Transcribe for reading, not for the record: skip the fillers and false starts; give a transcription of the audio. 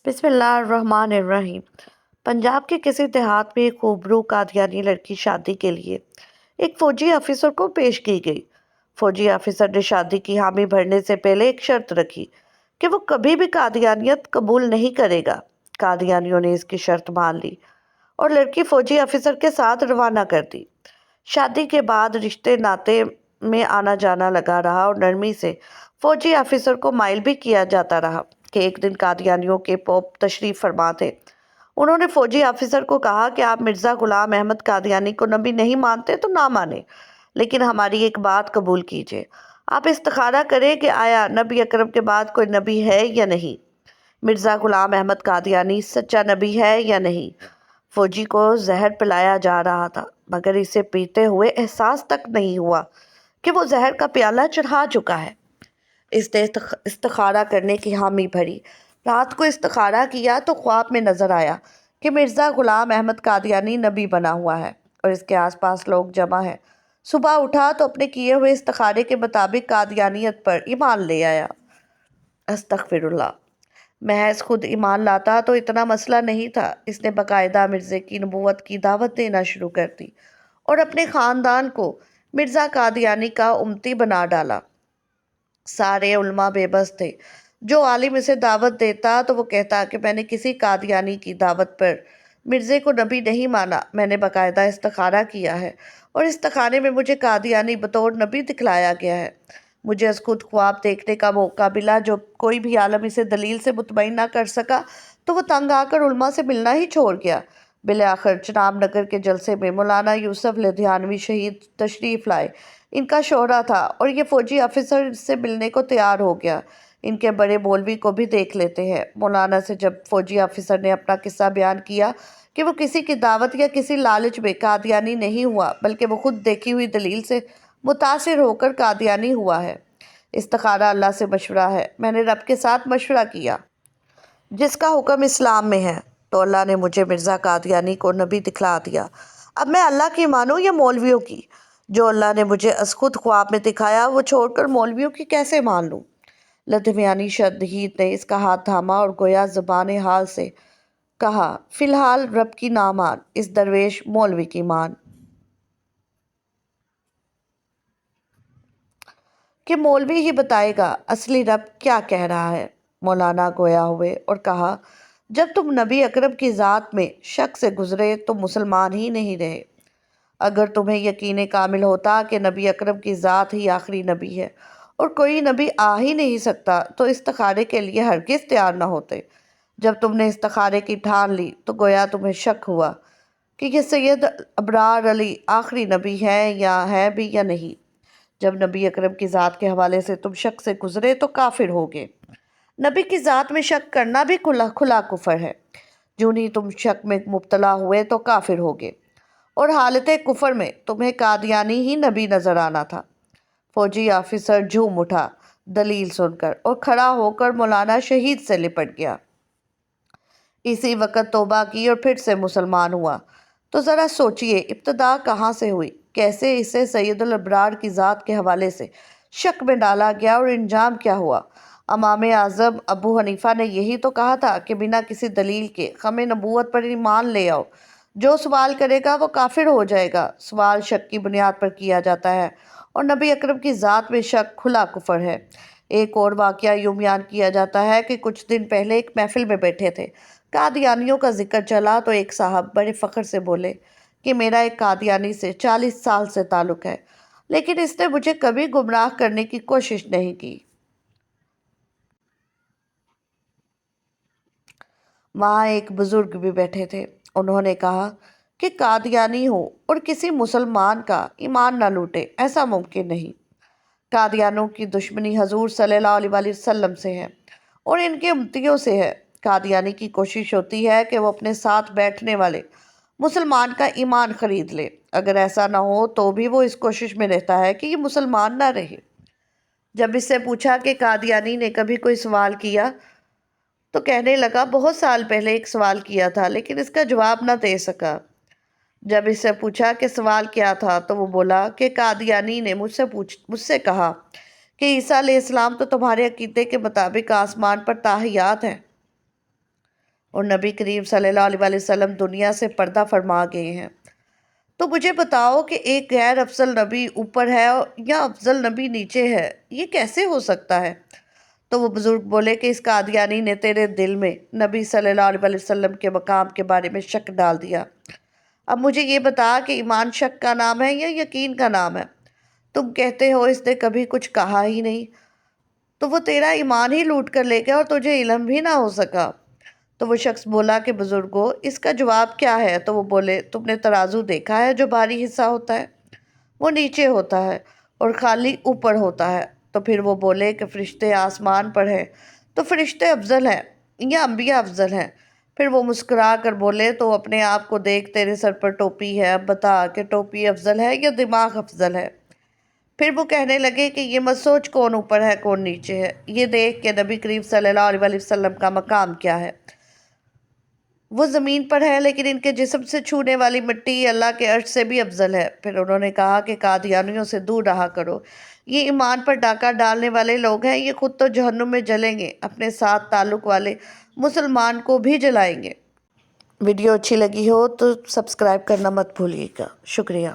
بسم اللہ الرحمن الرحیم۔ پنجاب کے کسی دیہات میں ایک خوبرو قادیانی لڑکی شادی کے لیے ایک فوجی آفیسر کو پیش کی گئی۔ فوجی آفیسر نے شادی کی حامی بھرنے سے پہلے ایک شرط رکھی کہ وہ کبھی بھی قادیانیت قبول نہیں کرے گا۔ قادیانیوں نے اس کی شرط مان لی اور لڑکی فوجی آفیسر کے ساتھ روانہ کر دی۔ شادی کے بعد رشتے ناطے میں آنا جانا لگا رہا اور نرمی سے فوجی آفیسر کو مائل بھی کیا جاتا رہا کہ ایک دن قادیانیوں کے پوپ تشریف فرما تھے۔ انہوں نے فوجی آفیسر کو کہا کہ آپ مرزا غلام احمد قادیانی کو نبی نہیں مانتے تو نہ مانیں، لیکن ہماری ایک بات قبول کیجیے۔ آپ استخارہ کریں کہ آیا نبی اکرم کے بعد کوئی نبی ہے یا نہیں، مرزا غلام احمد قادیانی سچا نبی ہے یا نہیں۔ فوجی کو زہر پلایا جا رہا تھا مگر اسے پیتے ہوئے احساس تک نہیں ہوا کہ وہ زہر کا پیالہ چڑھا چکا ہے۔ اس نے استخارہ کرنے کی حامی بھری۔ رات کو استخارہ کیا تو خواب میں نظر آیا کہ مرزا غلام احمد قادیانی نبی بنا ہوا ہے اور اس کے آس پاس لوگ جمع ہیں۔ صبح اٹھا تو اپنے کیے ہوئے استخارے کے مطابق قادیانیت پر ایمان لے آیا۔ استغفر اللہ۔ محض خود ایمان لاتا تو اتنا مسئلہ نہیں تھا، اس نے باقاعدہ مرزے کی نبوت کی دعوت دینا شروع کر دی اور اپنے خاندان کو مرزا قادیانی کا امتی بنا ڈالا۔ سارے علماء بے بس تھے۔ جو عالم اسے دعوت دیتا تو وہ کہتا کہ میں نے کسی قادیانی کی دعوت پر مرزے کو نبی نہیں مانا، میں نے باقاعدہ استخارہ کیا ہے اور استخارے میں مجھے قادیانی بطور نبی دکھلایا گیا ہے۔ مجھے از خود خواب دیکھنے کا موقع ملا، جو کوئی بھی عالم اسے دلیل سے مطمئن نہ کر سکا تو وہ تنگ آ کر علماء سے ملنا ہی چھوڑ گیا۔ بالآخر چناب نگر کے جلسے میں مولانا یوسف لدھیانوی شہید تشریف لائے۔ ان کا شوہرہ تھا اور یہ فوجی آفیسر اس سے ملنے کو تیار ہو گیا۔ ان کے بڑے مولوی کو بھی دیکھ لیتے ہیں۔ مولانا سے جب فوجی آفیسر نے اپنا قصہ بیان کیا کہ وہ کسی کی دعوت یا کسی لالچ میں قادیانی نہیں ہوا بلکہ وہ خود دیکھی ہوئی دلیل سے متاثر ہو کر قادیانی ہوا ہے۔ استخارہ اللہ سے مشورہ ہے، میں نے رب کے ساتھ مشورہ کیا جس کا حکم اسلام میں ہے، تو اللہ نے مجھے مرزا قادیانی کو نبی دکھلا دیا۔ اب میں اللہ کی مانوں یا مولویوں کی؟ جو اللہ نے مجھے از خود خواب میں دکھایا وہ چھوڑ کر مولویوں کی کیسے مان لوں؟ لدھیانوی شہید نے اس کا ہاتھ تھاما اور گویا زبان حال سے کہا، فی الحال رب کی نہ مان، اس درویش مولوی کی مان۔ کہ مولوی ہی بتائے گا اصلی رب کیا کہہ رہا ہے۔ مولانا گویا ہوئے اور کہا، جب تم نبی اکرم کی ذات میں شک سے گزرے تو مسلمان ہی نہیں رہے۔ اگر تمہیں یقین کامل ہوتا کہ نبی اکرم کی ذات ہی آخری نبی ہے اور کوئی نبی آ ہی نہیں سکتا تو استخارے کے لیے ہرگز تیار نہ ہوتے۔ جب تم نے استخارے کی ٹھان لی تو گویا تمہیں شک ہوا کہ یہ سید ابرار علی آخری نبی ہے بھی یا نہیں۔ جب نبی اکرم کی ذات کے حوالے سے تم شک سے گزرے تو کافر ہوگے۔ نبی کی ذات میں شک کرنا بھی کھلا کفر ہے۔ جوں ہی تم شک میں مبتلا ہوئے تو کافر ہوگے، اور حالت کفر میں تمہیں قادیانی ہی نبی نظر آنا تھا۔ فوجی آفیسر جھوم اٹھا دلیل سن کر اور کھڑا ہو کر مولانا شہید سے لپٹ گیا۔ اسی وقت توبہ کی اور پھر سے مسلمان ہوا۔ تو ذرا سوچئے ابتدا کہاں سے ہوئی، کیسے اسے سید الابرار کی ذات کے حوالے سے شک میں ڈالا گیا اور انجام کیا ہوا۔ امام اعظم ابو حنیفہ نے یہی تو کہا تھا کہ بنا کسی دلیل کے خم نبوت پر ایمان لے آؤ، جو سوال کرے گا وہ کافر ہو جائے گا۔ سوال شک کی بنیاد پر کیا جاتا ہے اور نبی اکرم کی ذات میں شک کھلا کفر ہے۔ ایک اور واقعہ یوں بیان کیا جاتا ہے کہ کچھ دن پہلے ایک محفل میں بیٹھے تھے، قادیانیوں کا ذکر چلا تو ایک صاحب بڑے فخر سے بولے کہ میرا ایک قادیانی سے 40 سال سے تعلق ہے، لیکن اس نے مجھے کبھی گمراہ کرنے کی کوشش نہیں کی۔ وہاں ایک بزرگ بھی بیٹھے تھے۔ انہوں نے کہا کہ قادیانی ہو اور کسی مسلمان کا ایمان نہ لوٹے، ایسا ممکن نہیں۔ قادیانوں کی دشمنی حضور صلی اللہ علیہ وسلم سے ہے اور ان کے امتیوں سے ہے۔ قادیانی کی کوشش ہوتی ہے کہ وہ اپنے ساتھ بیٹھنے والے مسلمان کا ایمان خرید لے، اگر ایسا نہ ہو تو بھی وہ اس کوشش میں رہتا ہے کہ یہ مسلمان نہ رہے۔ جب اس سے پوچھا کہ قادیانی نے کبھی کوئی سوال کیا تو کہنے لگا، بہت سال پہلے ایک سوال کیا تھا لیکن اس کا جواب نہ دے سکا۔ جب اس سے پوچھا کہ سوال کیا تھا تو وہ بولا کہ قادیانی نے مجھ سے کہا کہ عیسیٰ علیہ السلام تو تمہارے عقیدے کے مطابق آسمان پر تاحیات ہیں، اور نبی کریم صلی اللہ علیہ وسلم دنیا سے پردہ فرما گئے ہیں۔ تو مجھے بتاؤ کہ ایک غیر افضل نبی اوپر ہے یا افضل نبی نیچے ہے، یہ کیسے ہو سکتا ہے؟ تو وہ بزرگ بولے کہ اس قادیانی نے تیرے دل میں نبی صلی اللہ علیہ وسلم کے مقام کے بارے میں شک ڈال دیا۔ اب مجھے یہ بتا کہ ایمان شک کا نام ہے یا یقین کا نام ہے؟ تم کہتے ہو اس نے کبھی کچھ کہا ہی نہیں، تو وہ تیرا ایمان ہی لوٹ کر لے گیا اور تجھے علم بھی نہ ہو سکا۔ تو وہ شخص بولا کہ بزرگوں اس کا جواب کیا ہے؟ تو وہ بولے تم نے ترازو دیکھا ہے جو بھاری حصہ ہوتا ہے وہ نیچے ہوتا ہے اور خالی اوپر ہوتا ہے۔ تو پھر وہ بولے کہ فرشتے آسمان پر ہیں تو فرشتے افضل ہیں یا انبیاء افضل ہیں؟ پھر وہ مسکرا کر بولے تو اپنے آپ کو دیکھ، تیرے سر پر ٹوپی ہے، اب بتا کہ ٹوپی افضل ہے یا دماغ افضل ہے؟ پھر وہ کہنے لگے کہ یہ مت سوچ کون اوپر ہے کون نیچے ہے، یہ دیکھ کہ نبی کریم صلی اللہ علیہ وسلم کا مقام کیا ہے۔ وہ زمین پر ہے لیکن ان کے جسم سے چھونے والی مٹی اللہ کے عرش سے بھی افضل ہے۔ پھر انہوں نے کہا کہ قادیانیوں سے دور رہا کرو، یہ ایمان پر ڈاکہ ڈالنے والے لوگ ہیں، یہ خود تو جہنم میں جلیں گے، اپنے ساتھ تعلق والے مسلمان کو بھی جلائیں گے۔ ویڈیو اچھی لگی ہو تو سبسکرائب کرنا مت بھولیے گا۔ شکریہ۔